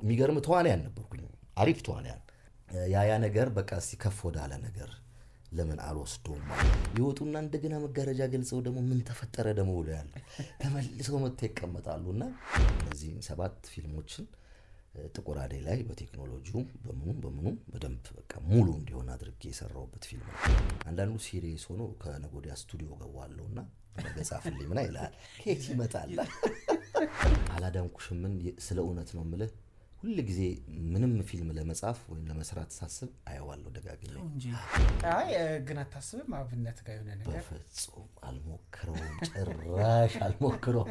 የሚገርም ተዋናያን ነበርኩኝ አሪፍ ተዋናያን ያ ነገር በቃ ሲከፍ ወዳለ ነገር ለምን አልወስዶም ይወጡና እንደገና መጋረጃ ገልጸው ደግሞ ምን ተፈጠረ ደግሞ ይላል ተመልሰው መጥተው ይቀመጣሉና እዚህ 7 ፊልሞችን ጥቁር አደይ ላይ በቴክኖሎጂው በምኑም በደንብ በቃ ሙሉ እንዲሆን አድርጌ የሰራውበት ፊልም ነው አንዳንዱ ሲሪየስ ሆኖ ከነጎዲያ ስቱዲዮ ገባዋለውና በጻፍልኝ ምን አይላል ከየት ይመጣል አላዳንኩሽም ስለ እውነት ነው ምለ ሁሉ ጊዜ ምንም ፊልም ለመጻፍ ወይ ለመስራት ሳስብ አየዋለሁ ደጋግሜ እንጂ አይ ግን አታስብም አብነት ጋር የሆነ ነገር በፍጹም አልሞክረውም ጭራሽ አልሞክረውም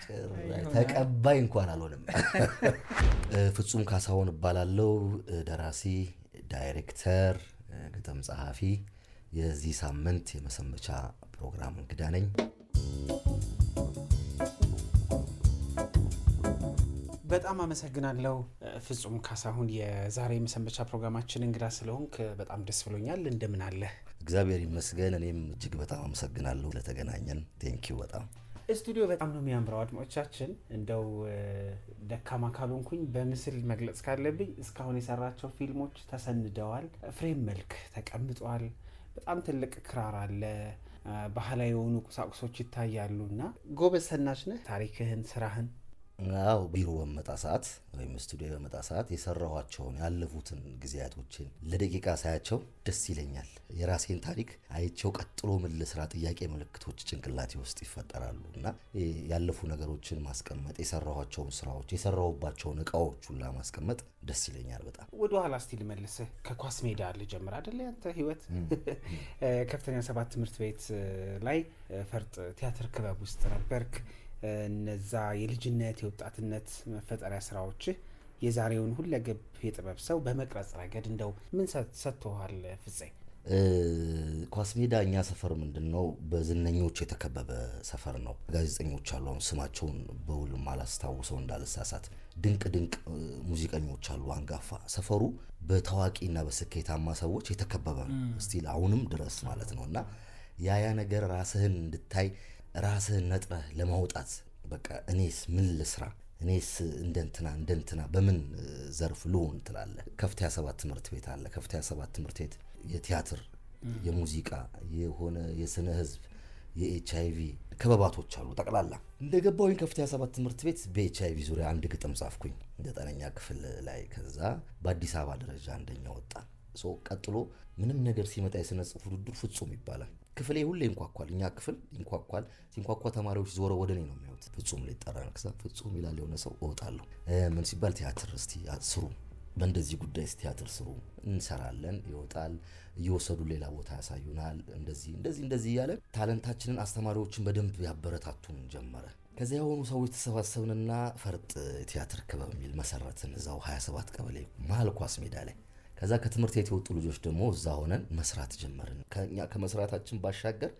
ጭራሽ ተቀባይ እንኳን አልሆነም ፍጹም ካሳሁን እባላለሁ ደራሲ ዳይሬክተር ግጥም ጸሐፊ የዚህ ሳምንት የመሰንበቻ ፕሮግራም እንግዳ ነኝ በጣም አመሰግናለሁ ፍጹም ካሳሁን የዛሬ መሰንበቻ ፕሮግራማችን እንግዳ ስለሆንክ በጣም ደስ ብሎኛል እንደምን አለ እግዚአብሔር ይመስገን እኔም እጅግ በጣም አመሰግናለሁ ለተገናኘን ቴንኪው በጣም ስቱዲዮ በጣም ነው የሚያምረው አድማጮቻችን እንደው ደካማ ካልሆንኩኝ በምስል መግለጽ ካለብኝ እስካሁን የሰራቸው ፊልሞች ተሰንደዋል ፍሬም መልክ ተቀምጧል በጣም ትልቅ ክራር አለ ባህላዊ የሆኑ ቁሳቁሶች ይታያሉና ጎበዝ ሰናሽ ነህ ታሪክህን ስራህን አው ቢሮ በመጣ ሰዓት ወይ ስቱዲዮ በመጣ ሰዓት የሰራኋቸውን ያለፉትን ግዚያቶችን ለደቂቃ ሳያቸው ደስ ይለኛል የራሴን ታሪክ አይቸው ቀጥሎ ምን ለስራ ጥያቄ ምልክቶች ጭንቅላቴ ውስጥ ይፈጠራሉና ያለፉ ነገሮችን ማስቀመጥ የሰራኋቸውን ስራዎች የሰራሁባቸውን እቃዎች ሁሉ ማስቀመጥ ደስ ይለኛል በጣም ወደ ኋላ እስቲ ልመልስህ ከኳስ ሜዳ ልጀምር አይደል ያንተ ህይወት ከፍተኛ 7 ትምህርት ቤት ላይ ፈርጥ ቲያትር ክበብ ውስጥ ነበርክ እነዛ የልጅነት የወጣትነት መፈጠሪያ ስራዎች የዛሬውን ሁለገብ የጥበብ ሰው በመቅረጽ ረገድ እንደው ምን ሰጥቷል ፍፄ ኳስ ሜዳኛ ሰፈር ምንድነው በዝነኞች የተከበበ ሰፈር ነው ጋዜጠኞች አሉ ስማቸውን በውል ማላስታውሰው እንዳልሳሳት ድንቅ ሙዚቀኞች አሉ አንጋፋ ሰፈሩ በታዋቂና በስኬታማ ሰዎች የተከበበ ስቲል አሁንም ድረስ ማለት ነውና ያ ነገር ራስህን እንድታይ ራስህን ነጥረህ ለማውጣት በቃ እኔስ ምን ልስራ እኔስ እንደንትና በምን ዘርፍ ልሆን ትላለህ ከፍተኛ 7 ትምህርት ቤት አለ ከፍተኛ 7 ትምህርት ቤት የቲያትር የሙዚቃ የሆነ የስነ ህዝብ የኤችአይቪ ክበባቶች አሉ ጠቅላላ እንደገባውኝ ከፍተኛ 7 ትምህርት ቤት በኤችአይቪ ዙሪያ አንድ ግጥም ጻፍኩኝ 9ኛ ክፍል ላይ ከዛ በአዲስ አበባ ደረጃ አንደኛ ወጣ ቀጥሎ ምንም ነገር ሲመጣ የስነ ጽሁፍ ውድድር ፍጹም ይባላል ክፍሌ ሁሌ እንኳኳል እኛ ክፍል እንኳኳል ሲንኳኳ ተማሪዎች ዞረው ወደኔ ነው የሚያዩት ፍጹም ሊጠራ ነው ከዛ ፍጹም ይላል የሆነ ሰው እወጣለሁ ምን ሲባል ቲያትር እስቲ ስሩ በእንደዚህ ጉዳይ ቲያትር ስሩ እንሰራለን ይወጣል እየወሰዱ ሌላ ቦታ ያሳዩናል እንደዚህ ያለ ታለንታችንን አስተማሪዎችን በደንብ ያበረታቱን ጀመረ ከዛ የሆኑ ሰዎች ተሰባሰብንና ፈርጥ ቲያትር ክበብ የሚል መሰረትን እዛው 27 ቀበሌ መሃል ኳስ ሜዳ ላይ ከዛ ከትምህርት ቤት የወጡ ልጆች ደግሞ እዛ ሆነን መስራት ጀመርን ከኛ ከመስራታችን ባሻገር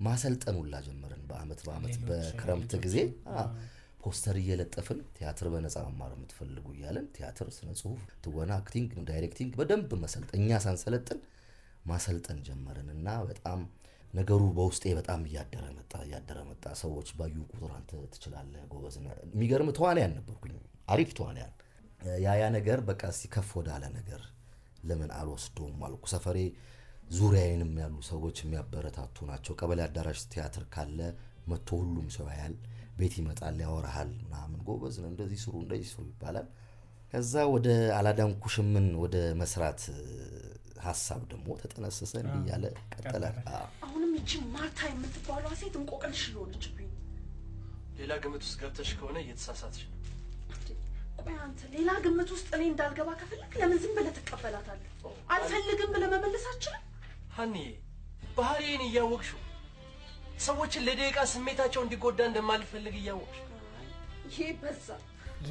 ማሰልጠን ሁላ ጀመርን በአመት በክረምት ጊዜ ፖስተር እየለጠፍን ቲያትር በነፃ መማር የምትፈልጉ ይያለን ቲያትር ስነ ጽሁፍ ትወና አክቲንግ ዳይሬክቲንግ በደንብ መሰልጠኛ ሳንሰለጥን ማሰልጠን ጀመርንና በጣም ነገሩ በውስጤ በጣም ያደረ መጣ ሰዎች ባዩ ቁጥር አንተ ትችላለህ ጎበዝ ነህ የሚገርም ተዋናያን ነበርኩኝ አሪፍ ተዋናያን ያ ነገር በቃ ሲከፍ ወዳለ ነገር ለምን አልወስዶም ማልኩ ሰፈሬ ዙሪያዬንም ያሉ ሰዎች የሚያበረታቱ ናቸው ቀበሌ አዳራሽ ቲያትር ካለ መጥቶ ሁሉም ሰው ያያል ቤት ይመጣል ያወራሃል ምናምን ጎበዝ ነው እንደዚህ ስሩ ይባላል ከዛ ወደ አላዳንኩሽም ወደ መስራት ሐሳብ ደግሞ ተጠነሰሰ እንዲያለ ቀጠለ አሁንም እቺ ማርታ የምትባለው ሴት እንቆቅልሽ ሆነችብኝ ሌላ ግምት ውስጥ ገብተሽ ከሆነ እየተሳሳትሽ ነው ቆይ አንተ ሌላ ግምት ውስጥ እኔ እንዳልገባ ከፈለክ ለምን ዝም ብለህ ትቀበላታለህ አልፈልግም ብለህ መመለሳችን ሃኒ ባህሪዬን እያወቅሽው ሰዎችን ለደቂቃ ስሜታቸው እንዲጎዳ እንደማልፈልግ እያወቅሽ ይሄ በዛ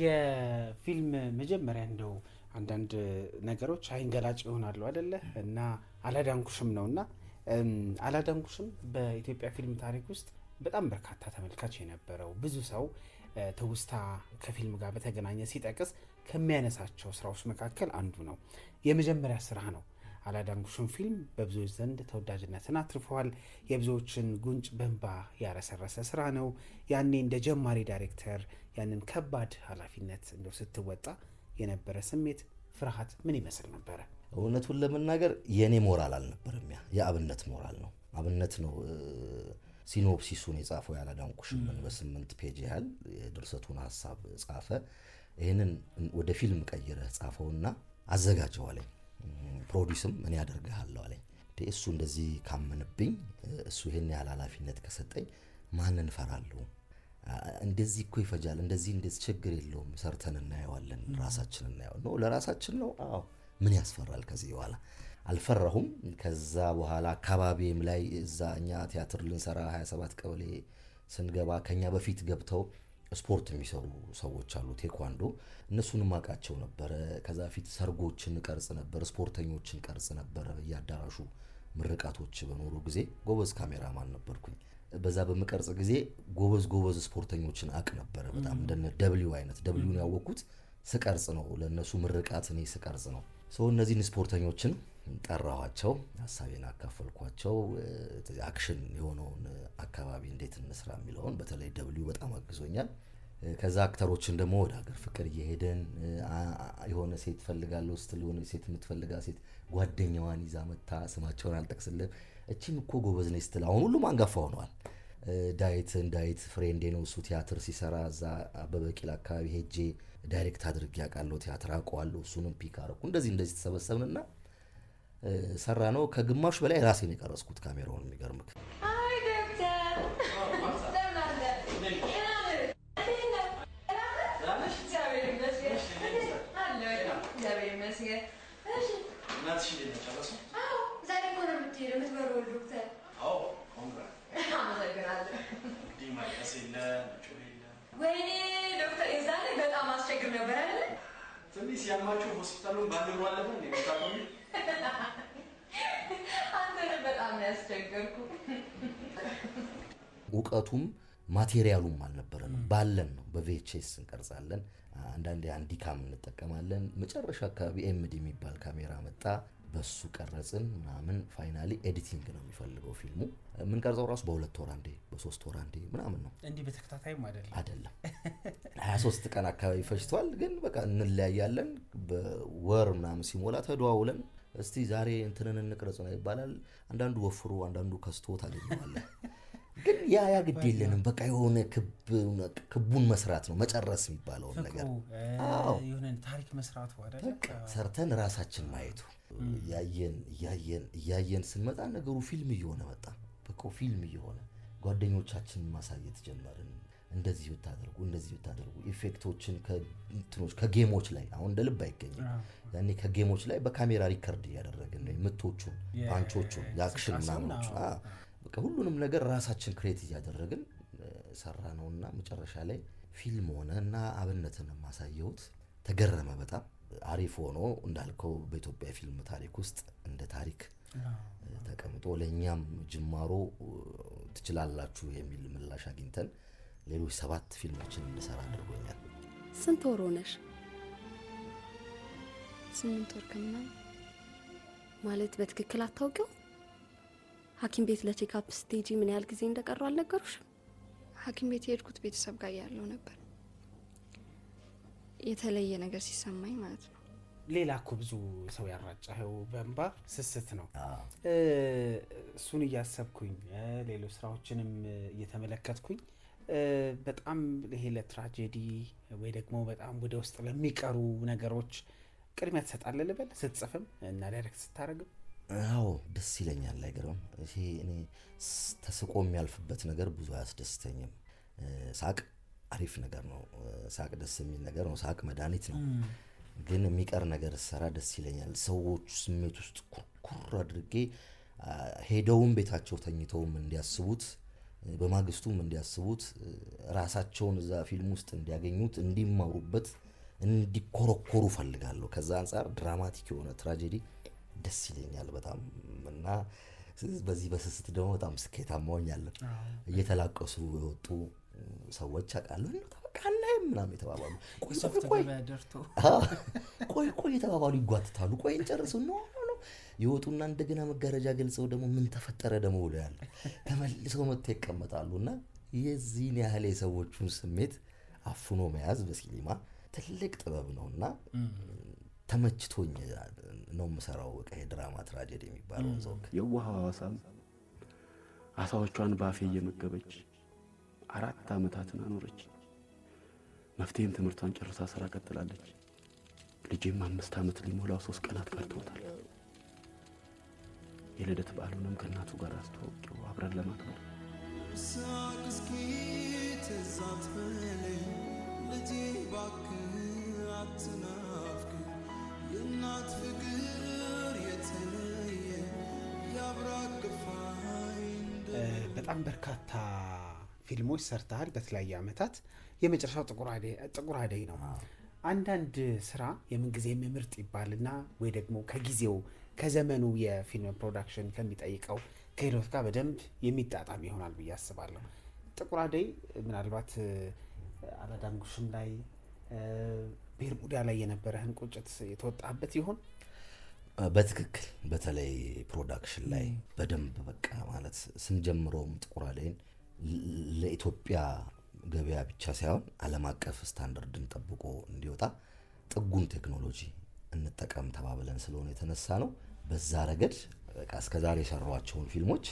የፊልም መጀመሪያ እንደው አንዳንድ ነገሮች አይንገላጭ ይሆናሉ አይደለ እና አላዳንኩሽም ነውና አላዳንኩሽም በኢትዮጵያ ፊልም ታሪክ ውስጥ በጣም በርካታ ተመልካች የነበረው ብዙ ሰው ተውስታ ከፊልም ጋር በተገናኘ ሲጠቅስ ከሚያነሳቸው ስራዎች መካከል አንዱ ነው የመጀመሪያ ስራ ነው አላዳንኩሽም ፊልም በብዙዎች ዘንድ ተወዳጅነትን አትርፈዋል። የብዙዎችን ጉንጭ በእንባ ያረሰረሰ ስራ ነው። ያኔ እንደ ጀማሪ ዳይሬክተር ያንን ከባድ ኃላፊነት እንደው ስትወጣ የነበረ ስሜት፣ ፍርሃት ምን ይመስል ነበረ? እውነቱን ለመናገር የኔ ሞራል አልነበረም። የአብነት ሞራል ነው። አብነት ነው ሲኖፕሲሱን የጻፈው ያላዳንኩሽም በ8 ፔጅ ያህል የድርሰቱን ሐሳብ ጻፈ። ይሄንን ወደ ፊልም ቀይረህ ጻፈውና አዘጋጀው አለኝ። ፕሮዲዩስም እኔ ያደርግሃለሁ አለኝ። እሱ እንደዚህ ካመንብኝ፣ እሱ ይሄን ያህል ኃላፊነት ከሰጠኝ ማንን ፈራለሁ? እንደዚህ እኮ ይፈጃል፣ እንደዚህ ችግር የለውም፣ ሰርተን እናየዋለን፣ ራሳችን እናየዋለን ነው። ለራሳችን ነው። አዎ ምን ያስፈራል? ከዚህ በኋላ አልፈራሁም። ከዛ በኋላ አካባቢም ላይ እዛ እኛ ቲያትር ልንሰራ 27 ቀበሌ ስንገባ ከኛ በፊት ገብተው ስፖርት የሚሰሩ ሰዎች አሉ፣ ቴኳንዶ፣ እነሱንም አውቃቸው ነበረ። ከዛ በፊት ሰርጎችን ቀርጽ ነበር፣ ስፖርተኞችን ቀርጽ ነበር። በየአዳራሹ ምርቃቶች በኖሩ ጊዜ ጎበዝ ካሜራማን ነበርኩኝ። በዛ በመቀርጽ ጊዜ ጎበዝ ስፖርተኞችን አቅ ነበረ። በጣም እንደነ ደብሊው አይነት ደብሊውን ያወቅኩት ስቀርጽ ነው። ለነሱ ምርቃት እኔ ስቀርጽ ነው። እነዚህን ስፖርተኞችን ጠራኋቸው፣ ሐሳቤን አካፈልኳቸው። አክሽን የሆነውን አካባቢ እንዴት እንስራ የሚለውን በተለይ ደብሊው በጣም አግዞኛል። ከዛ አክተሮችን ደግሞ ወደ ሀገር ፍቅር እየሄደን የሆነ ሴት ፈልጋለሁ ስትል የሆነ ሴት የምትፈልጋ ሴት ጓደኛዋን ይዛ መታ፣ ስማቸውን አልጠቅስልም፣ እቺም እኮ ጎበዝ ነች ስትል አሁን ሁሉም አንጋፋ ሆነዋል። ዳዊት ፍሬንዴ ነው፣ እሱ ቲያትር ሲሰራ እዛ አበበ ቢቂላ አካባቢ ሄጄ ዳይሬክት አድርጌ ያውቃለሁ፣ ቲያትር አውቀዋለሁ። እሱንም ፒክ አደረኩ። እንደዚህ ተሰበሰብንና ሰራ ነው። ከግማሽ በላይ ራሴን የቀረጽኩት ካሜራውን። የሚገርምክ አይ ዶክተር ወይኔ ዶክተር የዛኔ በጣም አስቸግር ነበር አይደል? ትንሽ ያማችሁ ሆስፒታሉን ባንደሩ አለፈ እንዴ? ታቆሚ አንተ በጣም ያስቸገርኩ። እውቀቱም ማቴሪያሉም አልነበረንም። ባለን ነው በቪኤችኤስ እንቀርጻለን። አንዳንዴ አንዲካም እንጠቀማለን። መጨረሻ አካባቢ ኤምዲ የሚባል ካሜራ መጣ፣ በሱ ቀረጽን ምናምን። ፋይናሊ ኤዲቲንግ ነው የሚፈልገው ፊልሙ። ምን ቀርጸው ራሱ በ2 ወር አንዴ በ3 ወር አንዴ ምናምን ነው እንዴ? በተከታታይም አይደለም 23 ቀን አካባቢ ፈጅቷል። ግን በቃ እንለያያለን። በወር ምናምን ሲሞላ ተደዋውለን እስቲ ዛሬ እንትንን እንቅረጽ ነው ይባላል። አንዳንዱ ወፍሩ አንዳንዱ ከስቶ ታገኘዋለህ። ግን ያ ግድ የለንም። በቃ የሆነ ክቡን መስራት ነው መጨረስ የሚባለው ነገር። አዎ የሆነ ታሪክ መስራቱ አይደል? ሰርተን ራሳችን ማየቱ ያየን ስንመጣ ነገሩ ፊልም እየሆነ መጣ። በቃ ፊልም እየሆነ ጓደኞቻችንን ማሳየት ጀመርን። እንደዚህ ብታደርጉ ኢፌክቶችን ከጌሞች ላይ አሁን እንደ ልብ አይገኝም። ያኔ ከጌሞች ላይ በካሜራ ሪከርድ እያደረግን ነው የምቶቹን፣ ፓንቾቹን፣ የአክሽን ምናምኖቹ በቃ ሁሉንም ነገር ራሳችን ክሬት እያደረግን ሰራ ነውና መጨረሻ ላይ ፊልም ሆነና አብነትን ማሳየውት ተገረመ። በጣም አሪፍ ሆኖ እንዳልከው በኢትዮጵያ ፊልም ታሪክ ውስጥ እንደ ታሪክ ተቀምጦ ለኛም ጅማሮ ትችላላችሁ የሚል ምላሽ አግኝተን ሌሎች 7 ፊልሞችን እንሰራ አድርጎኛል። ስንት ወር ሆነሽ? 8 ወር ከምናምን ማለት በትክክል አታውቂው? ሐኪም ቤት ለቼክአፕ ስቴጂ ምን ያህል ጊዜ እንደቀረው አልነገሩሽም? ሐኪም ቤት የሄድኩት ቤተሰብ ጋር ያለው ነበር። የተለየ ነገር ሲሰማኝ ማለት ነው። ሌላ እኮ ብዙ ሰው ያራጫው በእንባ ስስት ነው። እሱን እያሰብኩኝ ሌሎች ስራዎችንም እየተመለከትኩኝ በጣም ይሄ ለትራጀዲ ወይ ደግሞ በጣም ወደ ውስጥ ለሚቀሩ ነገሮች ቅድሚያ ትሰጣለህ ልበል? ስትጽፍም እና ዳይሬክት ስታረግም? አዎ ደስ ይለኛል። አይገርም? እሺ እኔ ተስቆ የሚያልፍበት ነገር ብዙ አያስደስተኝም። ሳቅ አሪፍ ነገር ነው። ሳቅ ደስ የሚል ነገር ነው። ሳቅ መድኃኒት ነው። ግን የሚቀር ነገር ሰራ ደስ ይለኛል። ሰዎች ስሜት ውስጥ ኩርኩር አድርጌ ሄደውም ቤታቸው ተኝተውም እንዲያስቡት በማግስቱም እንዲያስቡት ራሳቸውን እዛ ፊልም ውስጥ እንዲያገኙት እንዲማሩበት እንዲኮረኮሩ ፈልጋለሁ። ከዛ አንፃር ድራማቲክ የሆነ ትራጀዲ ደስ ይለኛል በጣም እና በዚህ በስስት ደግሞ በጣም ስኬታማ ሆኛለሁ። እየተላቀሱ የወጡ ሰዎች አውቃለሁ። ካናይም ምናምን የተባባሉ ቆይ የተባባሉ ይጓትታሉ። ቆይ እንጨርሱ ነው ይወጡና እንደገና መጋረጃ ገልጸው ደግሞ ምን ተፈጠረ ደግሞ ብለው ያለ ተመልሰው መጥተው ይቀመጣሉና የዚህን ያህል የሰዎቹን ስሜት አፍኖ መያዝ በሲኒማ ትልቅ ጥበብ ነውና ተመችቶኝ ነው የምሰራው። በቃ የድራማ ትራጀዲ የሚባለው ዘውግ የዋሃው ሐዋሳም አሳዎቿን ባፌ እየመገበች 4 ዓመታትን አኖረች። መፍትሄም ትምህርቷን ጨርሳ ስራ ቀጥላለች። ልጄም 5 ዓመት ሊሞላው 3 ቀናት ቀርተውታል። የልደት በዓሉንም ከእናቱ ጋር አስተዋውቀው አብረን ለማክበር ሳቅስኪ ተዛት በለኝ ልጄ እባክህ አትናፍቅ የእናት ፍቅር የተለየ ያብራቅፋይ። በጣም በርካታ ፊልሞች ሰርተሃል በተለያየ ዓመታት። የመጨረሻው ጥቁር አደይ ነው። አንዳንድ ስራ የምንጊዜም ምርጥ ይባልና ወይ ደግሞ ከጊዜው ከዘመኑ የፊልም ፕሮዳክሽን ከሚጠይቀው ከህይወት ጋር በደንብ የሚጣጣም ይሆናል ብዬ አስባለሁ። ጥቁር አደይ ምናልባት አላዳንጉሽም ላይ ቤርሙዳ ላይ የነበረህን ቁጭት የተወጣበት ይሆን? በትክክል በተለይ ፕሮዳክሽን ላይ በደንብ በቃ ማለት ስንጀምረውም ጥቁር አደይን ለኢትዮጵያ ገበያ ብቻ ሳይሆን ዓለም አቀፍ ስታንዳርድን ጠብቆ እንዲወጣ ጥጉን ቴክኖሎጂ እንጠቀም ተባብለን ስለሆነ የተነሳ ነው። በዛ ረገድ በቃ እስከዛሬ የሰሯቸውን ፊልሞች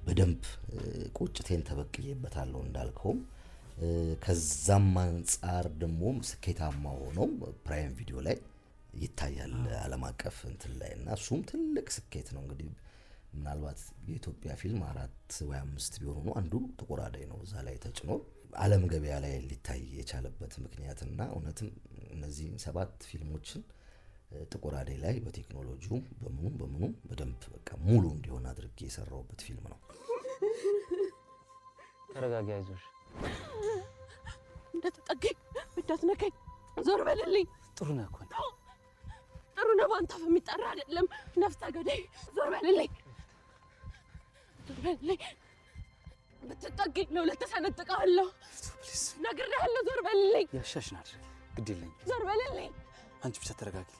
በደንብ ቁጭቴን ተበቅዬበታለሁ እንዳልከውም ከዛም አንጻር ደግሞ ስኬታማ ሆኖ ፕራይም ቪዲዮ ላይ ይታያል ዓለም አቀፍ እንትን ላይ እና እሱም ትልቅ ስኬት ነው። እንግዲህ ምናልባት የኢትዮጵያ ፊልም 4 ወይ 5 ቢሆኑ አንዱ ጥቁር አደይ ነው እዛ ላይ ተጭኖ ዓለም ገበያ ላይ ሊታይ የቻለበት ምክንያትና እውነትም እነዚህ 7 ፊልሞችን ጥቁር አደይ ላይ በቴክኖሎጂው በምኑ በደንብ በቃ ሙሉ እንዲሆን አድርጌ የሰራውበት ፊልም ነው። ተረጋጋ፣ አይዞሽ። እንዳትጠገኝ እንዳትነካኝ፣ ዞር በልልኝ። ጥሩ ነው እኮ ጥሩ ነው። ባንተ አፍ የሚጠራ አይደለም። ነፍሰ ገዳይ፣ ዞር በልልኝ፣ ዞር በልልኝ። ብትጠገኝ ነው ለተሰነጥቀሃለሁ። ነግሬሃለሁ፣ ዞር በልልኝ። ያሻሽናል፣ ግድ የለኝም። ዞር በልልኝ። አንቺ ብቻ ተረጋጊ።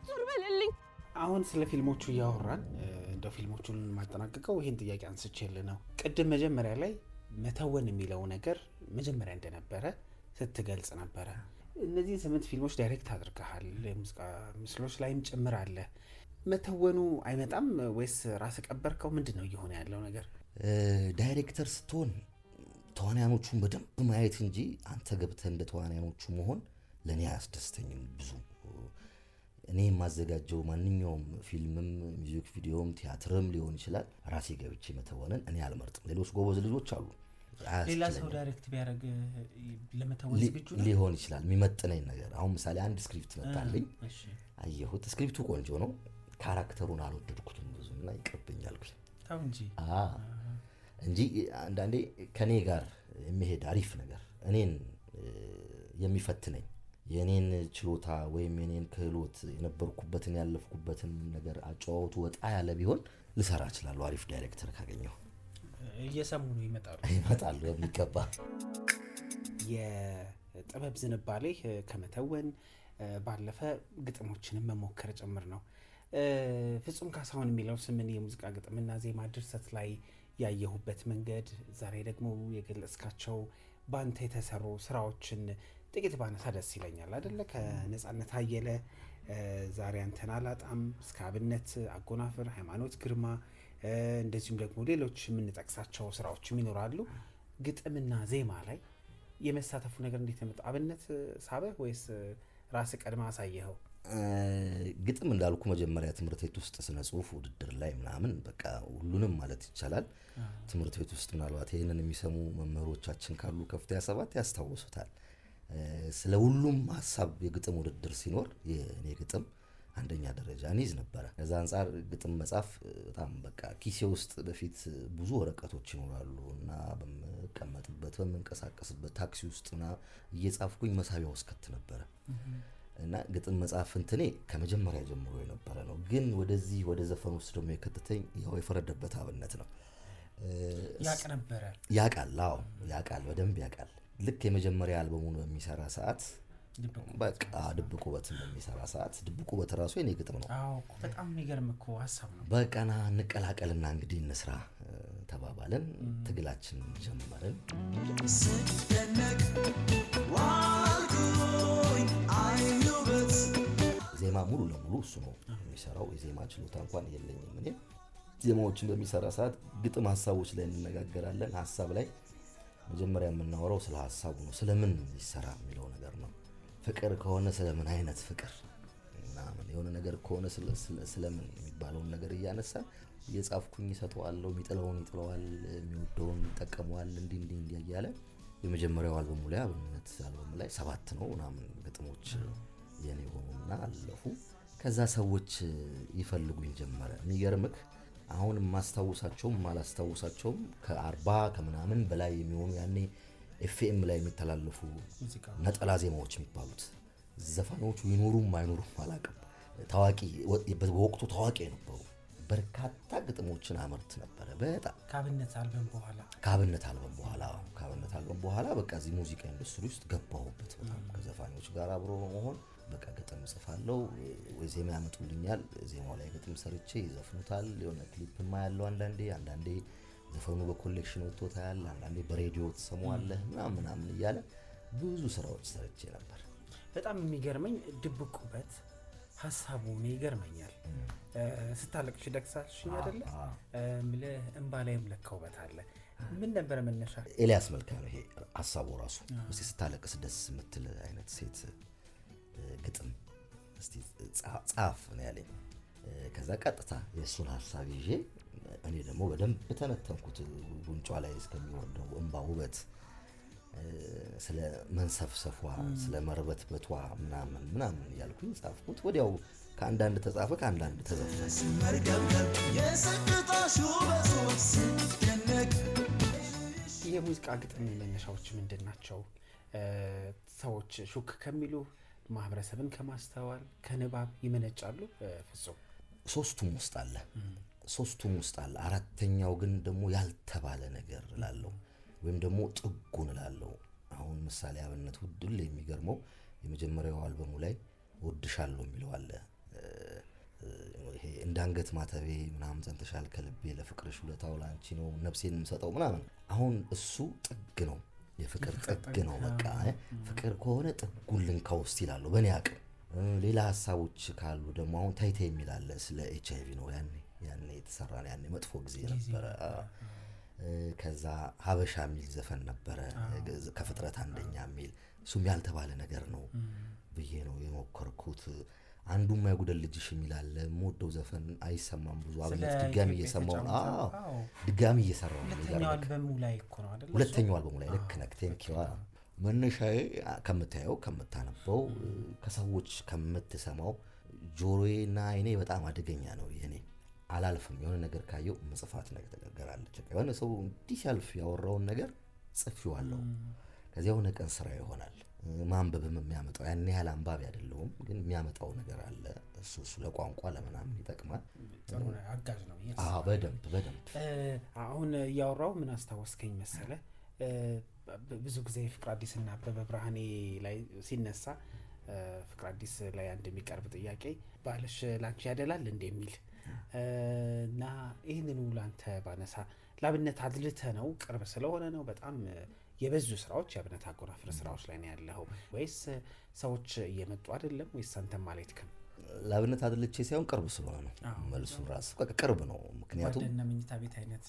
ዞር በልልኝ። አሁን ስለ ፊልሞቹ እያወራን እንደው ፊልሞቹን ማጠናቀቀው ይሄን ጥያቄ አንስቼልህ ነው። ቅድም መጀመሪያ ላይ መተወን የሚለው ነገር መጀመሪያ እንደነበረ ስትገልጽ ነበረ። እነዚህ 8 ፊልሞች ዳይሬክት አድርገሃል፣ የሙዚቃ ምስሎች ላይም ጭምር አለ። መተወኑ አይመጣም ወይስ ራስ ቀበርከው? ምንድን ነው እየሆነ ያለው ነገር? ዳይሬክተር ስትሆን ተዋናያኖቹን በደንብ ማየት እንጂ አንተ ገብተህ እንደ ተዋናያኖቹ መሆን ለኔ አያስደስተኝም ብዙ። እኔ የማዘጋጀው ማንኛውም ፊልምም ሚውዚክ ቪዲዮም ቲያትርም ሊሆን ይችላል ራሴ ገብቼ መተወንን እኔ አልመርጥም። ሌሎች ጎበዝ ልጆች አሉ፣ ሌላ ሰው ዳይሬክት ቢያደርግ ለመተወን ዝግጁ ነው ሊሆን ይችላል። የሚመጥነኝ ነገር አሁን ምሳሌ አንድ ስክሪፕት መጣልኝ፣ አየሁት፣ ስክሪፕቱ ቆንጆ ነው፣ ካራክተሩን አልወደድኩትም ብዙና ይቀርብኛል ታው እንጂ አንዳንዴ ከኔ ጋር የሚሄድ አሪፍ ነገር እኔን የሚፈትነኝ የኔን ችሎታ ወይም የኔን ክህሎት የነበርኩበትን ያለፍኩበትን ነገር አጫዋወቱ ወጣ ያለ ቢሆን ልሰራ እችላለሁ። አሪፍ ዳይሬክተር ካገኘሁ እየሰሙ ነው ይመጣሉ የሚገባ። የጥበብ ዝንባሌ ከመተወን ባለፈ ግጥሞችንም መሞከር ጭምር ነው። ፍጹም ካሳሁን የሚለው ስምን የሙዚቃ ግጥምና ዜማ ድርሰት ላይ ያየሁበት መንገድ ዛሬ ደግሞ የገለጽካቸው ባንተ የተሰሩ ስራዎችን ጥቂት ባነሳ ደስ ይለኛል አይደለ? ከነጻነት አየለ ዛሬ አንተን አላጣም እስከ አብነት አጎናፍር፣ ሃይማኖት ግርማ እንደዚሁም ደግሞ ሌሎች የምንጠቅሳቸው ስራዎችም ይኖራሉ። ግጥምና ዜማ ላይ የመሳተፉ ነገር እንዴት ነው? አብነት ሳበህ ወይስ ራስህ ቀድማ አሳየኸው? ግጥም እንዳልኩ መጀመሪያ ትምህርት ቤት ውስጥ ስነ ጽሁፍ ውድድር ላይ ምናምን በቃ ሁሉንም ማለት ይቻላል ትምህርት ቤት ውስጥ ምናልባት ይሄንን የሚሰሙ መምህሮቻችን ካሉ ከፍተኛ 7 ያስታውሱታል። ስለ ሁሉም ሐሳብ የግጥም ውድድር ሲኖር የኔ ግጥም አንደኛ ደረጃ እንይዝ ነበር። ከዛ አንፃር ግጥም መጻፍ በጣም በቃ ኪሴ ውስጥ በፊት ብዙ ወረቀቶች ይኖራሉ እና በመቀመጥበት በመንቀሳቀስበት ታክሲ ውስጥና እየጻፍኩኝ መሳቢያ ውስጥ ከት ነበር እና ግጥም መጻፍ እንትኔ ከመጀመሪያ ጀምሮ የነበረ ነው። ግን ወደዚህ ወደ ዘፈን ውስጥ ደግሞ የከተተኝ ያው የፈረደበት አብነት ነው። ያቀነበረ ያቃል በደንብ ያቃል። ልክ የመጀመሪያ አልበሙን በሚሰራ ሰዓት በቃ ድብቅ ውበትን በሚሰራ ሰዓት ድብቅ ውበት ራሱ የኔ ግጥም ነው። አዎ በጣም የሚገርም እኮ ሀሳብ ነው። በቀና እንቀላቀልና እንግዲህ እንስራ ተባባልን። ትግላችን ጀመርን። ዜማ ሙሉ ለሙሉ እሱ ነው የሚሰራው። የዜማ ችሎታ እንኳን የለኝም እኔ። ዜማዎችን በሚሰራ ሰዓት ግጥም ሀሳቦች ላይ እንነጋገራለን። ሀሳብ ላይ መጀመሪያ የምናወራው ስለ ሀሳቡ ነው፣ ስለምን ይሰራ የሚለው ነገር ነው። ፍቅር ከሆነ ስለምን አይነት ፍቅር ምናምን፣ የሆነ ነገር ከሆነ ስለምን የሚባለውን ነገር እያነሳ እየጻፍኩኝ እሰጠዋለሁ። የሚጥለውን ይጥለዋል፣ የሚወደውን ይጠቀመዋል። እንዲህ እያለ የመጀመሪያው አልበሙ ላይ አብነት አልበሙ ላይ 7 ነው ምናምን ግጥሞች የኔ ሆኑና አለፉ። ከዛ ሰዎች ይፈልጉኝ ጀመረ። የሚገርምክ አሁን ማስታውሳቸውም ማላስታውሳቸውም ከ40 ከምናምን በላይ የሚሆኑ ያኔ ኤፍኤም ላይ የሚተላለፉ ነጠላ ዜማዎች የሚባሉት ዘፋኖቹ ይኖሩም አይኖሩም አላውቅም፣ ታዋቂ በወቅቱ ታዋቂ የነበሩ በርካታ ግጥሞችን አመርት ነበረ። በጣም ካብነት አልበም በኋላ በቃ እዚህ ሙዚቃ ኢንዱስትሪ ውስጥ ገባሁበት። በጣም ከዘፋኞች ጋር አብሮ በመሆን በቃ ግጥም ጽፋለሁ፣ ወይ ዜማ ያመጡልኛል። ዜማው ላይ ግጥም ሰርቼ ይዘፍኑታል። የሆነ ክሊፕማ ያለው አንዳንዴ ዘፈኑ በኮሌክሽን ወጥቶ ታያል፣ አንዳንዴ በሬዲዮ ተሰማዋለህ ምናምን እያለ ብዙ ስራዎች ሰርቼ ነበር። በጣም የሚገርመኝ ድብቅ ውበት ሀሳቡ ነው ይገርመኛል። ስታለቅሽ ደክሳሽኝ አይደለ ምልህ እንባ ላይም ለካ ውበት አለ። ምን ነበር መነሻ? ኤልያስ መልካ ነው ይሄ ሀሳቡ ራሱ። እስቲ ስታለቅስ ደስ የምትል አይነት ሴት ግጥም እስቲ ጻፍ ነው ያለኝ። ከዛ ቀጥታ የእሱን ሀሳብ ይዤ እኔ ደግሞ በደንብ ተነተንኩት። ጉንጯ ላይ እስከሚወርደው እንባ ውበት፣ ስለ መንሰፍሰፏ፣ ስለ መርበትበቷ ምናምን እያልኩኝ ጻፍኩት። ወዲያው ከአንዳንድ ተጻፈ፣ ከአንዳንድ ተዘፈነ። የሙዚቃ ግጥም መነሻዎች ምንድን ናቸው? ሰዎች ሹክ ከሚሉ ማህበረሰብን ከማስተዋል ከንባብ ይመነጫሉ? ፍጹም ሶስቱም ውስጥ አለ። አራተኛው ግን ደግሞ ያልተባለ ነገር እላለሁ፣ ወይም ደግሞ ጥጉን እላለሁ። አሁን ምሳሌ አብነት ውድል የሚገርመው የመጀመሪያው አልበሙ ላይ ወድሻለሁ የሚለው አለ። ይሄ እንዳንገት ማተቤ ምናምን ጸንተሻል ከልቤ ለፍቅርሽ ውለታው ላንቺ ነው ነፍሴን የምሰጠው ምናምን። አሁን እሱ ጥግ ነው፣ የፍቅር ጥግ ነው። በቃ ፍቅር ከሆነ ጥጉን ልንካው እስቲ እላለሁ በእኔ አቅም። ሌላ ሀሳቦች ካሉ ደግሞ አሁን ታይታ የሚል አለ፣ ስለ HIV ነው። ያኔ የተሰራ ነው፣ ያኔ መጥፎ ጊዜ ነበረ። ከዛ ሀበሻ የሚል ዘፈን ነበረ፣ ከፍጥረት አንደኛ የሚል፣ እሱም ያልተባለ ነገር ነው ብዬ ነው የሞከርኩት። አንዱም ማይጉደል ልጅሽ የሚል አለ። የምወደው ዘፈን አይሰማም ብዙ አብነት ድጋሚ እየሰማው ነው። ድጋሚ እየሰራው ነው። ሁለተኛው አልበሙ ላይ እኮ ነው አይደል? ሁለተኛው አልበሙ ላይ ልክ ነህ። ቴንኪው። መነሻዬ ከምታየው ከምታነበው ከሰዎች ከምትሰማው ጆሮዬና አይኔ በጣም አደገኛ ነው። ይሄኔ አላልፍም። የሆነ ነገር ካየው መጽፋት ነገር አለች። የሆነ ሰው እንዲህ ሲያልፍ ያወራውን ነገር ጽፌዋለሁ። ከዚያ የሆነ ቀን ስራ ይሆናል። ማንበብም የሚያመጣው ያን ያህል አንባቢ አይደለሁም፣ ግን የሚያመጣው ነገር አለ። እሱ ለቋንቋ ለምናምን ይጠቅማል። ጥሩ አጋዥ ነው። በደንብ አሁን እያወራው ምን አስታወስከኝ መሰለ? ብዙ ጊዜ ፍቅር አዲስና አበበ ብርሃኔ ላይ ሲነሳ ፍቅር አዲስ ላይ አንድ የሚቀርብ ጥያቄ ባልሽ ላንቺ ያደላል እንደሚል እና ይህንኑ ላንተ ባነሳ ላብነት አድልተ ነው ቅርብ ስለሆነ ነው በጣም የበዙ ስራዎች የአብነት አጎናፍር ስራዎች ላይ ነው ያለው ወይስ ሰዎች እየመጡ አይደለም ወይስ አንተ ማለት ከም? ላብነት አድልቼ ሳይሆን ቅርብ ስለሆነ ነው መልሱ ራሱ ቅርብ ነው። ምክንያቱም ወደና መኝታ ቤት አይነት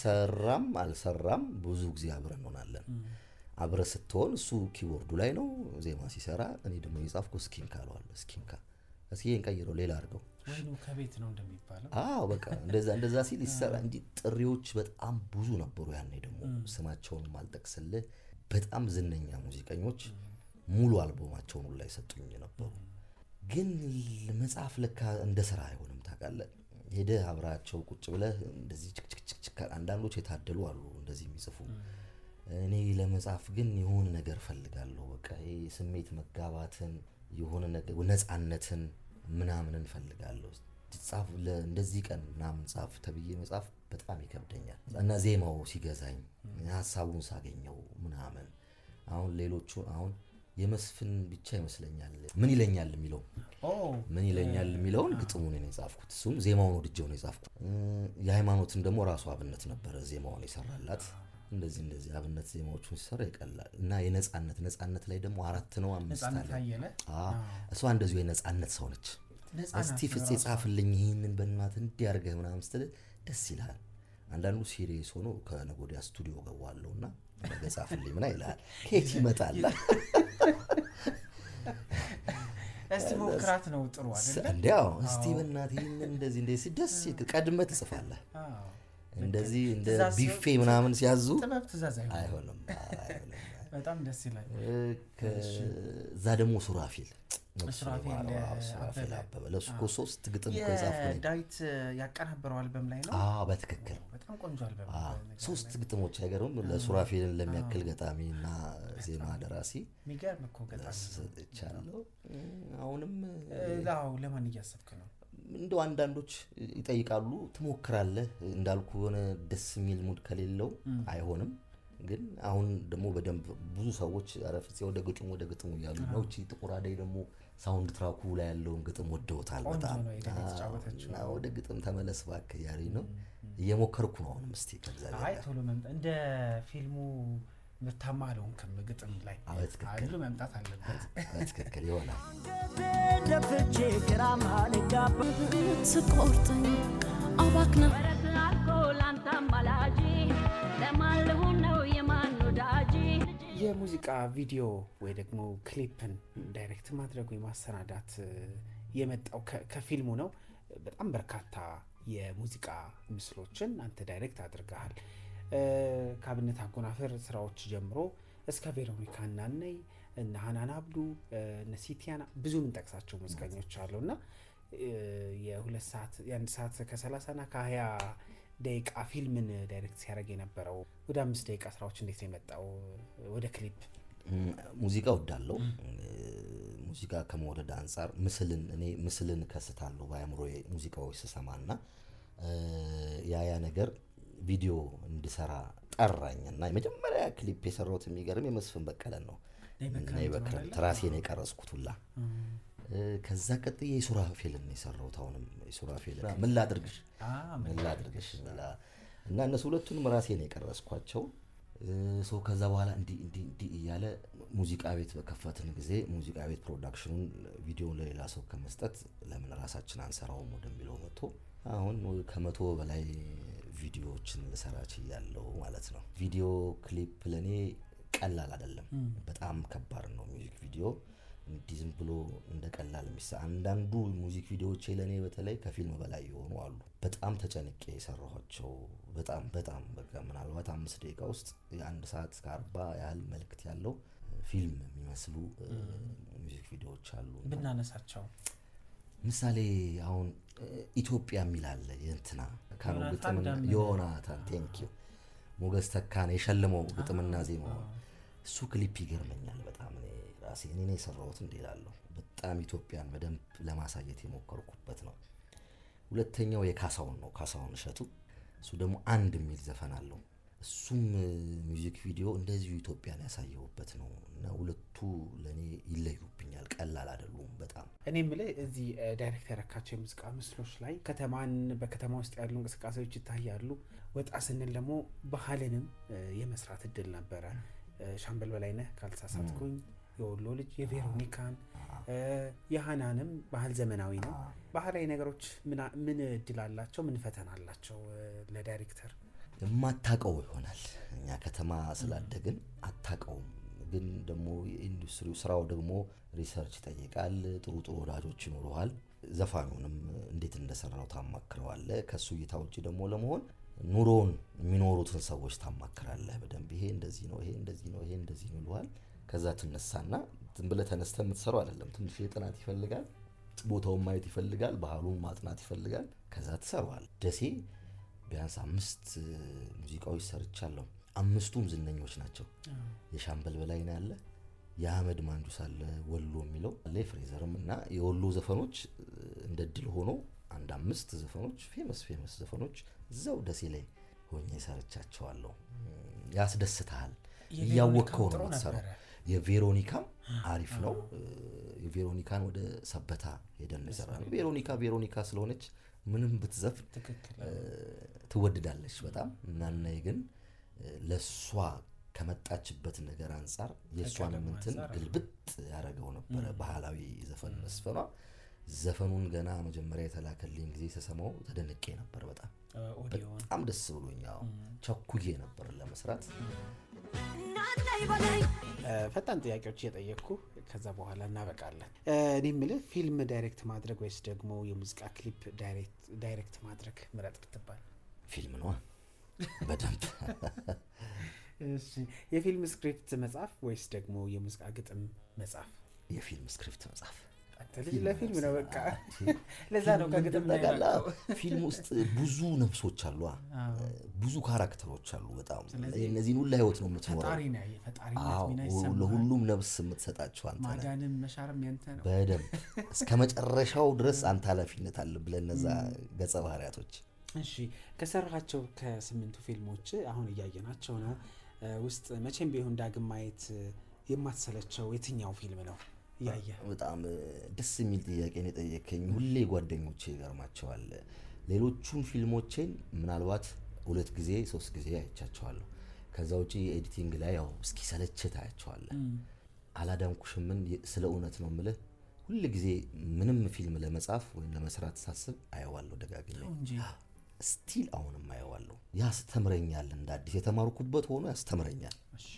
ሰራም አልሰራም ብዙ ጊዜ አብረን እንሆናለን። አብረ ስትሆን እሱ ኪቦርዱ ላይ ነው ዜማ ሲሰራ፣ እኔ ደግሞ የጻፍኩ ስኪንካ አለዋለሁ። ስኪንካ እስኪን ቀይረው ሌላ አድርገው ወይኑ ከቤት ነው እንደሚባለው። በቃ እንደዛ ሲል ይሰራ እንጂ ጥሪዎች በጣም ብዙ ነበሩ። ያኔ ደግሞ ስማቸውን ማልጠቅስልህ በጣም ዝነኛ ሙዚቀኞች ሙሉ አልበማቸውን ላይ ሰጡኝ ነበሩ። ግን መጽሐፍ ለካ እንደ ስራ አይሆንም ታውቃለህ። ሄደህ አብራቸው ቁጭ ብለህ እንደዚህ ችክችክችክ አንዳንዶች የታደሉ አሉ እንደዚህ የሚጽፉ። እኔ ለመጽሐፍ ግን የሆነ ነገር ፈልጋለሁ። በቃ ይሄ ስሜት መጋባትን የሆነ ነገር ነፃነትን ምናምን እንፈልጋለሁ። ጻፍ እንደዚህ ቀን ምናምን ጻፍ ተብዬ መጽሐፍ በጣም ይከብደኛል። እና ዜማው ሲገዛኝ ሐሳቡን ሳገኘው ምናምን አሁን ሌሎቹ አሁን የመስፍን ብቻ ይመስለኛል ምን ይለኛል የሚለው ምን ይለኛል የሚለውን ግጥሙን ነው የጻፍኩት። እሱም ዜማውን ወድጄው ነው የጻፍኩት። የሃይማኖትን ደግሞ ራሱ አብነት ነበር ዜማውን የሰራላት። እንደዚህ አብነት ዜማዎቹን ሲሰራ ይቀላል እና የነጻነት ላይ ደግሞ 4 ነው 5 አለ። እሷ እንደዚሁ የነጻነት ሰው ነች። እስቲ ፍፄ ጻፍልኝ ይሄንን በእናት እንዲያርገህ ምናምን ስትል ደስ ይላል። አንዳንዱ ሲሪየስ ሆኖ ከነጎዲያ ስቱዲዮ ገባለውና በጻፍልኝ ምን ይላል ከየት ይመጣል? እስቲ ሞክራት ነው ጥሩ አይደል? እንዴው እስቲ በእናት ይሄንን እንደዚህ ደስ ቀድመህ ትጽፋለህ። እንደዚህ እንደ ቢፌ ምናምን ሲያዙ ጥበብ ትእዛዝ አይሆንም። በጣም ደስ ይላል። ከዛ ደግሞ ሱራፊል አበበ ለሱ እኮ 3 ግጥም እኮ የጻፈው ዳዊት ያቀናበረው አልበም ላይ ነው። በትክክል በጣም ቆንጆ አልበም። 3 ግጥሞች አይገርም? ለሱራፊልን ለሚያክል ገጣሚና ዜማ ደራሲ የሚገርም እኮ ገጣሚ ሰጥቻለሁ። አሁንም ለማን እያሰብክ ነው? እንደው አንዳንዶች ይጠይቃሉ ትሞክራለህ እንዳልኩ ሆነ ደስ የሚል ሙድ ከሌለው አይሆንም። ግን አሁን ደግሞ በደንብ ብዙ ሰዎች አረፍጽ ወደ ግጥሙ ያሉ ነው። እቺ ጥቁር አደይ ደግሞ ሳውንድ ትራኩ ላይ ያለውን ግጥም ወደውታል በጣም እና ወደ ግጥም ተመለስ ባክ ያሪ ነው እየሞከርኩ ነው። አሁንም እስቲ ከዛ አይ ቶሎ መምጣት እንደ ፊልሙ ምታማለውን ከግጥም ላይ አሉ መምጣት አለበት። ትክክል ይሆናል። ደፍቼ ግራማ ለጋብ ስቆርጠኝ አባክና አልኮላንታ ማላጂ ለማልሁ ነው የማን ወዳጂ። የሙዚቃ ቪዲዮ ወይ ደግሞ ክሊፕን ዳይሬክት ማድረግ ወይ ማሰናዳት የመጣው ከፊልሙ ነው። በጣም በርካታ የሙዚቃ ምስሎችን አንተ ዳይሬክት አድርገሃል። ካብነት አጎናፍር ስራዎች ጀምሮ እስከ ቬሮኒካ እናነይ እና ሃናን አብዱ እና ሲቲያና ብዙ ምን ጠቅሳቸው ሙዚቀኞች አሉና የ2 ሰዓት የ1 ሰዓት ከ30 እና ከ20 ደቂቃ ፊልምን ዳይሬክት ሲያደርግ የነበረው ወደ 5 ደቂቃ ስራዎች እንዴት ነው የመጣው ወደ ክሊፕ? ሙዚቃ ወዳለው ሙዚቃ ከመወደድ አንፃር ምስልን ከስታለሁ በአእምሮዬ ሙዚቃዎች ስሰማና ያ ነገር ቪዲዮ እንድሰራ ጠራኝና የመጀመሪያ ክሊፕ የሰራሁት የሚገርም የመስፍን በቀለን ነው። ነይ በክረም ትራሴን የቀረጽኩት ሁላ ከዛ ቀጥዬ የሱራፌልን የሰራሁት። አሁንም የሱራፌልን ምን ላድርግሽ እና እነሱ ሁለቱንም ራሴን የቀረጽኳቸው ሰው ከዛ በኋላ እንዲ እያለ ሙዚቃ ቤት በከፈትን ጊዜ ሙዚቃ ቤት ፕሮዳክሽኑን ቪዲዮውን ለሌላ ሰው ከመስጠት ለምን ራሳችን አንሰራውም ወደሚለው መጥቶ አሁን ከ100 በላይ ቪዲዮዎችን ልሰራች ያለው ማለት ነው። ቪዲዮ ክሊፕ ለኔ ቀላል አይደለም፣ በጣም ከባድ ነው። ሚውዚክ ቪዲዮ እንዲህ ዝም ብሎ እንደቀላል አንዳንዱ ሙዚክ ቪዲዮዎች ለኔ በተለይ ከፊልም በላይ የሆኑ አሉ። በጣም ተጨንቄ የሰራኋቸው በጣም በቃ ምናልባት 5 ደቂቃ ውስጥ የ1 ሰዓት ከ40 ያህል መልእክት ያለው ፊልም የሚመስሉ ሙዚክ ቪዲዮዎች አሉ። ብናነሳቸው ምሳሌ አሁን ኢትዮጵያ የሚላል የእንትና ካኑ ግጥምና ዮናታን ቴንኪው ሞገስ ተካነ የሸለመው ግጥምና ዜማው እሱ ክሊፕ ይገርመኛል በጣም። እኔ ነኝ ሰራሁት እንዴላለሁ። በጣም ኢትዮጵያን በደንብ ለማሳየት የሞከርኩበት ነው። ሁለተኛው የካሳውን ነው፣ ካሳውን እሸቱ። እሱ ደግሞ አንድ የሚል ዘፈን አለው። እሱም ሚውዚክ ቪዲዮ እንደዚሁ ኢትዮጵያን ያሳየውበት ነው እና ሁለቱ ለኔ ይለዩብኛል፣ ቀላል አይደሉም በጣም። እኔ ምለ እዚህ ዳይሬክተር ያረካቸው የሙዚቃ ምስሎች ላይ በከተማ ውስጥ ያሉ እንቅስቃሴዎች ይታያሉ። ወጣ ስንል ደግሞ ባህልንም የመስራት እድል ነበረ። ሻምበል በላይነህ ካልተሳሳትኩኝ የወሎ ልጅ የቬሮኒካን የሃናንም ባህል ዘመናዊ ነው። ባህላዊ ነገሮች ምን እድል አላቸው ምን ፈተና አላቸው ለዳይሬክተር? የማታቀው ይሆናል እኛ ከተማ ስላደግን አታቀውም። ግን ደግሞ የኢንዱስትሪው ስራው ደግሞ ሪሰርች ይጠይቃል። ጥሩ ወዳጆች ይኖሩሃል። ዘፋኙንም እንዴት እንደሰራው ታማክረዋለ። ከሱ እይታ ውጪ ደግሞ ለመሆን ኑሮን የሚኖሩትን ሰዎች ታማክራለህ በደንብ። ይሄ እንደዚህ ነው፣ ይሄ እንደዚህ ነው፣ ይሄ እንደዚህ ነው ይሉሃል። ከዛ ትነሳና ዝም ብለህ ተነስተህ የምትሰራው አይደለም። ትንሽ ጥናት ይፈልጋል፣ ቦታውን ማየት ይፈልጋል፣ ባህሉን ማጥናት ይፈልጋል። ከዛ ትሰራዋል። ደሴ ቢያንስ 5 ሙዚቃዎች ሰርቻለሁ። 5ቱም ዝነኞች ናቸው። የሻምበል በላይነህ አለ፣ የአህመድ ማንጁስ አለ፣ ወሎ የሚለው አለ፣ ፍሬዘርም እና የወሎ ዘፈኖች እንደ ድል ሆኖ 5 ዘፈኖች ፌመስ ዘፈኖች እዛው ደሴ ላይ ሆኜ ሰርቻቸዋለሁ። ያስደስታል። እያወቅከው ነው የምትሰራው። የቬሮኒካም አሪፍ ነው። የቬሮኒካን ወደ ሰበታ ሄደን የሰራነው ቬሮኒካ ስለሆነች ምንም ብትዘፍን ትወድዳለች በጣም እና ግን ለሷ ከመጣችበት ነገር አንፃር የሷን እንትን ግልብጥ ያደረገው ነበር ባህላዊ ዘፈን መስፈኗ። ዘፈኑን ገና መጀመሪያ የተላከልኝ ጊዜ ተሰማው ተደንቄ ነበር በጣም ደስ ብሎኛል። ቸኩዬ ነበር ለመስራት። ፈጣን ጥያቄዎች እየጠየቅኩ ከዛ በኋላ እናበቃለን። እኔ የምልህ ፊልም ዳይሬክት ማድረግ ወይስ ደግሞ የሙዚቃ ክሊፕ ዳይሬክት ማድረግ ምረጥ ብትባል? ፊልም ነው በደንብ። እሺ የፊልም ስክሪፕት መጻፍ ወይስ ደግሞ የሙዚቃ ግጥም መጻፍ? የፊልም ስክሪፕት መጻፍ። ለፊልም ነው በቃ። ለዛ ነው ከግጥም ላይ ፊልም ውስጥ ብዙ ነፍሶች አሉ፣ ብዙ ካራክተሮች አሉ በጣም። እነዚህን ሁሉ ህይወት ነው የምትኖረው። ፈጣሪነት ሚና ይሰማል። ለሁሉም ነፍስ የምትሰጣቸው አንተ ነህ። ማዳንም መሻርም ያንተ ነው በደንብ እስከ መጨረሻው ድረስ አንተ ኃላፊነት አለብህ ለነዛ ገጸ ባህሪያቶች። እሺ ከሰራቸው ከ8ቱ ፊልሞች አሁን እያየናቸው ነው ውስጥ መቼም ቢሆን ዳግም ማየት የማትሰለቸው የትኛው ፊልም ነው? በጣም ደስ የሚል ጥያቄ ነው የጠየከኝ። ሁሌ ጓደኞቼ ይገርማቸዋል ሌሎቹን ፊልሞቼን ምናልባት 2 ጊዜ 3 ጊዜ አይቻቸዋለሁ። ከዛ ውጪ ኤዲቲንግ ላይ ያው እስኪ ሰለችት አያቸዋለሁ። አላዳንኩሽምን ስለ እውነት ነው የምልህ ሁሉ ጊዜ ምንም ፊልም ለመጻፍ ወይ ለመስራት ሳስብ አየዋለሁ ደጋግሜ ስቲል አሁንም አየዋለሁ። ያስተምረኛል፣ እንደ አዲስ የተማርኩበት ሆኖ ያስተምረኛል። እሺ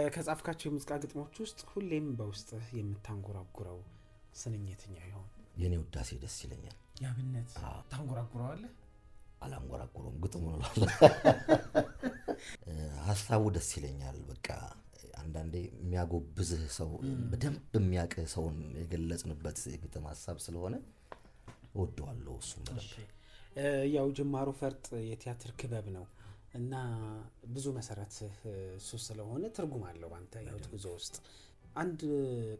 ከጻፍካቸው የሙዚቃ ግጥሞች ውስጥ ሁሌም በውስጥ የምታንጎራጉረው ስንኝ የትኛው ይሆን? የኔ ውዳሴ ደስ ይለኛል። ያብነት ታንጎራጉረዋለህ? አላንጎራጉረውም፣ ግጥሙ ነው ሀሳቡ ደስ ይለኛል። በቃ አንዳንዴ የሚያጎብዝህ ሰው በደንብ የሚያውቅህ ሰውን የገለጽንበት የግጥም ሀሳብ ስለሆነ እወደዋለሁ እሱም በደንብ። ያው ጅማሮ ፈርጥ የቲያትር ክበብ ነው እና ብዙ መሰረት እሱ ስለሆነ ትርጉም አለው ባንተ ህይወት ጉዞ ውስጥ። አንድ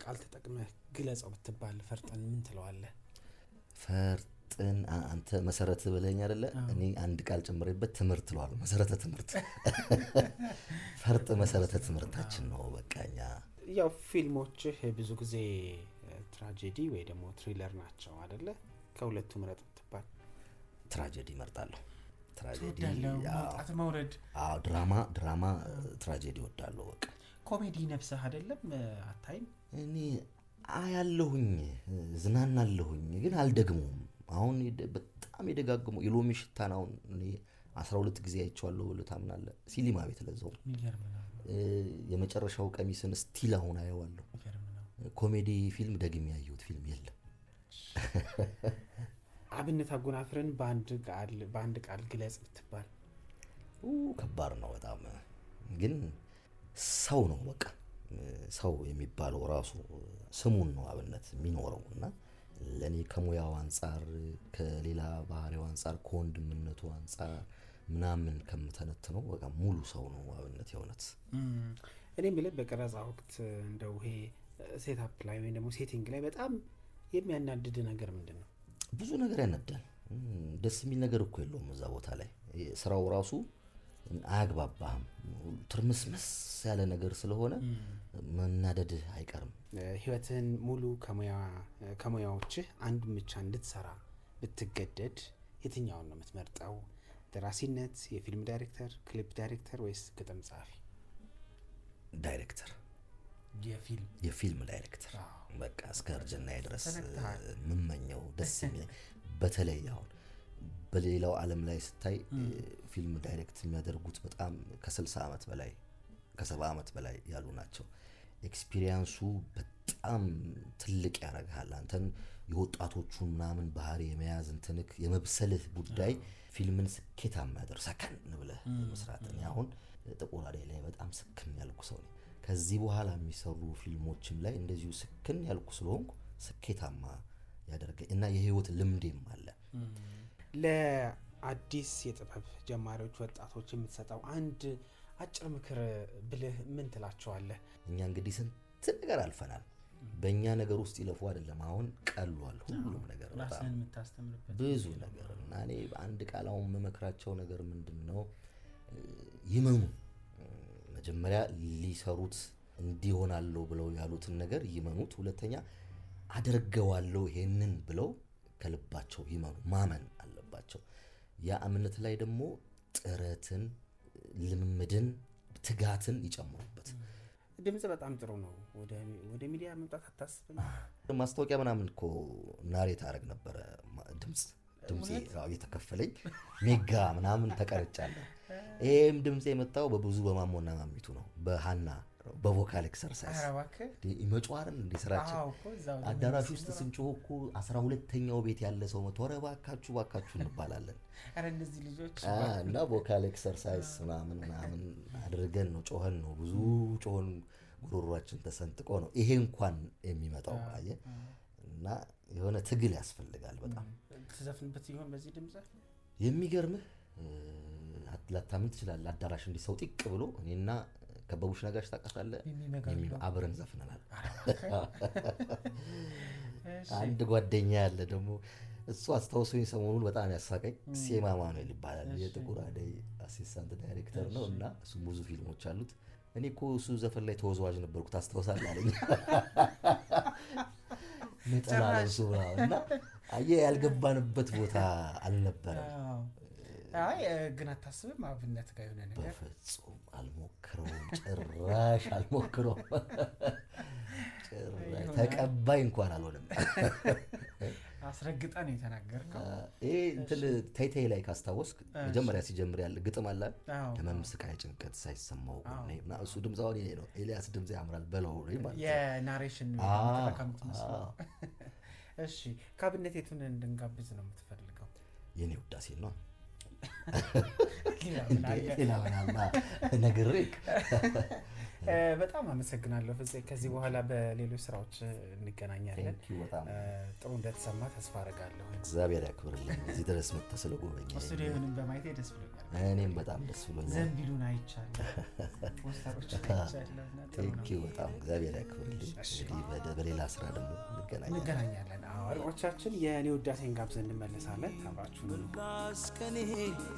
ቃል ተጠቅመህ ግለጸው ብትባል ፈርጥን ምን ትለዋለህ? ፈርጥን አንተ መሰረት ብለኸኝ አይደለ? እኔ አንድ ቃል ጨምሬበት ትምህርት ትለዋለህ። መሰረተ ትምህርት ፈርጥ መሰረተ ትምህርታችን ነው። በቃኛ ያው ፊልሞችህ ብዙ ጊዜ ትራጀዲ ወይ ደግሞ ትሪለር ናቸው አይደለ? ከሁለቱ ምረጥ ብትባል? ትራጀዲ እመርጣለሁ። ትራጀዲ ማውጣት መውረድ። ድራማ ትራጀዲ ወዳለሁ። በቃ ኮሜዲ ነፍስህ አይደለም አታይም? እኔ አያለሁኝ ዝናናለሁኝ ግን አልደግመውም። አሁን በጣም የደጋግመው የሎሚ ሽታን አሁን እኔ 12 ጊዜ አይቼዋለሁ ብለህ ታምናለህ? ሲኒማ ቤት ለዛው የመጨረሻው ቀሚስን ስቲል አሁን አየዋለሁ። ኮሜዲ ፊልም ደግሜ ያየሁት ፊልም የለም። አብነት አጎናፍርን በአንድ ቃል ግለጽ ብትባል? ከባድ ነው በጣም ግን ሰው ነው በቃ። ሰው የሚባለው ራሱ ስሙን ነው አብነት የሚኖረው እና ለኔ ከሙያው አንፃር ከሌላ ባህሪው አንፃር ከወንድምነቱ አንፃር ምናምን ከምተነትነው በቃ ሙሉ ሰው ነው አብነት የእውነት። እኔ የምልህ በቀረጻ ወቅት እንደው ይሄ ሴትአፕ ላይ ወይ ደግሞ ሴቲንግ ላይ በጣም የሚያናድድ ነገር ምንድን ነው? ብዙ ነገር ያናዳል። ደስ የሚል ነገር እኮ የለውም እዛ ቦታ ላይ። ስራው ራሱ አያግባባህም። ትርምስምስ ያለ ነገር ስለሆነ መናደድ አይቀርም። ህይወትን ሙሉ ከሙያዎችህ አንዱን ብቻ እንድትሰራ ብትገደድ የትኛውን ነው የምትመርጠው? ደራሲነት፣ የፊልም ዳይሬክተር፣ ክሊፕ ዳይሬክተር ወይስ ግጥም ጸሐፊ? ዳይሬክተር። የፊልም ዳይሬክተር በቃ እስከ እርጅናዬ ድረስ ምመኘው ደስ የሚለኝ። በተለይ አሁን በሌላው ዓለም ላይ ስታይ ፊልም ዳይሬክት የሚያደርጉት በጣም ከ60 ዓመት በላይ ከ70 ዓመት በላይ ያሉ ናቸው። ኤክስፒሪየንሱ በጣም ትልቅ ያደርጋል። አንተን የወጣቶቹን ምናምን ባህሪ የመያዝ እንትንክ የመብሰልህ ጉዳይ ፊልምን ስኬታማ ያደርጋል። ሰከን ብለህ መስራት። እኔ አሁን ጥቁር አደይ ላይ በጣም ስክን ያልኩ ሰው ነኝ። ከዚህ በኋላ የሚሰሩ ፊልሞችም ላይ እንደዚሁ ስክን ያልኩ ስለሆንኩ ስኬታማ ያደርጋል እና የህይወት ልምዴም አለ። ለአዲስ የጥበብ ጀማሪዎች ወጣቶች የምትሰጠው አንድ አጭር ምክር ብልህ ምን ትላቸዋለህ? እኛ እንግዲህ ስንት ነገር አልፈናል። በእኛ ነገር ውስጥ ይለፉ አይደለም አሁን ቀሏል ሁሉም ነገር በጣም ብዙ ነገር እና እኔ አንድ ቃል አሁን መመክራቸው ነገር ምንድነው? ይመኑ። መጀመሪያ ሊሰሩት እንዲሆናለው ብለው ያሉትን ነገር ይመኑት። ሁለተኛ አደርገዋለሁ ይሄንን ብለው ከልባቸው ይመኑ፣ ማመን አለባቸው። ያ እምነት ላይ ደግሞ ጥረትን፣ ልምምድን፣ ትጋትን ይጨምሩበት። ድምጽ በጣም ጥሩ ነው። ወደ ሚዲያ መምጣት አታስብም? ማስታወቂያ ምናምን እኮ ናሬት አደረግ ነበረ። ድምጽ እየተከፈለኝ ሜጋ ምናምን ተቀርጫለሁ። ይሄም ድምጽ የመጣው በብዙ በማሞና ማሚቱ ነው፣ በሃና በቮካል ኤክሰርሳይዝ ይመጫዋርን እንዲስራቸው አዳራሽ ውስጥ ስንጮህ እኮ 12ኛው ቤት ያለ ሰው መቶ ኧረ ባካችሁ ባካችሁ እንባላለን። አረ እነዚህ ልጆች እና ቮካል ኤክሰርሳይዝ ምናምን አድርገን ነው ጮኸን ነው ብዙ ጮኸን ጉሮሯችን ተሰንጥቆ ነው ይሄ እንኳን የሚመጣው አየ። እና የሆነ ትግል ያስፈልጋል በጣም። ተዘፍንበት ይሆን በዚህ ድምጽ? የሚገርምህ ላታምን ትችላለህ። አዳራሽ እንዲህ ሰው ጢቅ ብሎ እኔና ከበቡሽ ነጋሽ ታውቃታለህ? አብረን ዘፍነናል። አንድ ጓደኛ ያለ ደግሞ እሱ አስታውሶኝ ሰሞኑን በጣም ያሳቀኝ ሴማ ማኑኤል ይባላል። የጥቁር አደይ አሲስታንት ዳይሬክተር ነው እና እሱ ብዙ ፊልሞች አሉት። እኔ እኮ እሱ ዘፈን ላይ ተወዛዋዥ ነበርኩ ታስታውሳለህ አለኝ። ነጠላ ለብሶ እና አየህ ያልገባንበት ቦታ አልነበረም። አይ ግን አታስብም አብነት ጋር የሆነ ነገር? በፍጹም አልሞክረውም፣ ጭራሽ አልሞክረውም። ጭራሽ ተቀባይ እንኳን አልሆነም። አስረግጠን የተናገርከው ይሄ እንትን ተይተይ ላይ ካስታወስክ መጀመሪያ ሲጀምር ያለ ግጥም አለ ህመም፣ ስቃይ፣ ጭንቀት ሳይሰማው እና እሱ ድምጻው እኔ ነው። ኤልያስ ድምጽ ያምራል በለው ማለት የናሬሽን ተካምት መስሎ። እሺ ካብነት የቱን እንድንጋብዝ ነው የምትፈልገው? የኔ ውዳሴ ነው። ሌላ ምናምን ነግሬክ በጣም አመሰግናለሁ ፍፄ። ከዚህ በኋላ በሌሎች ስራዎች እንገናኛለን። ጥሩ እንደተሰማ ተስፋ አደርጋለሁ። እግዚአብሔር ያክብርልኝ። እዚህ ድረስ መጥተህ ስለጎበኘኝ ስቱዲዮንም በማየቴ ደስ ብሎኛል። እኔም በጣም ደስ ብሎኛል። ዘንቢሉን አይቻለሁ፣ ፖስተሮች አይቻለሁ። ቴንኪው በጣም እግዚአብሔር ያክብርልኝ። እንግዲህ በሌላ ስራ ደግሞ እንገናኛለን። አድማጮቻችን የኔ ውዳሴን ጋብዘን እንመለሳለን። አብራችሁን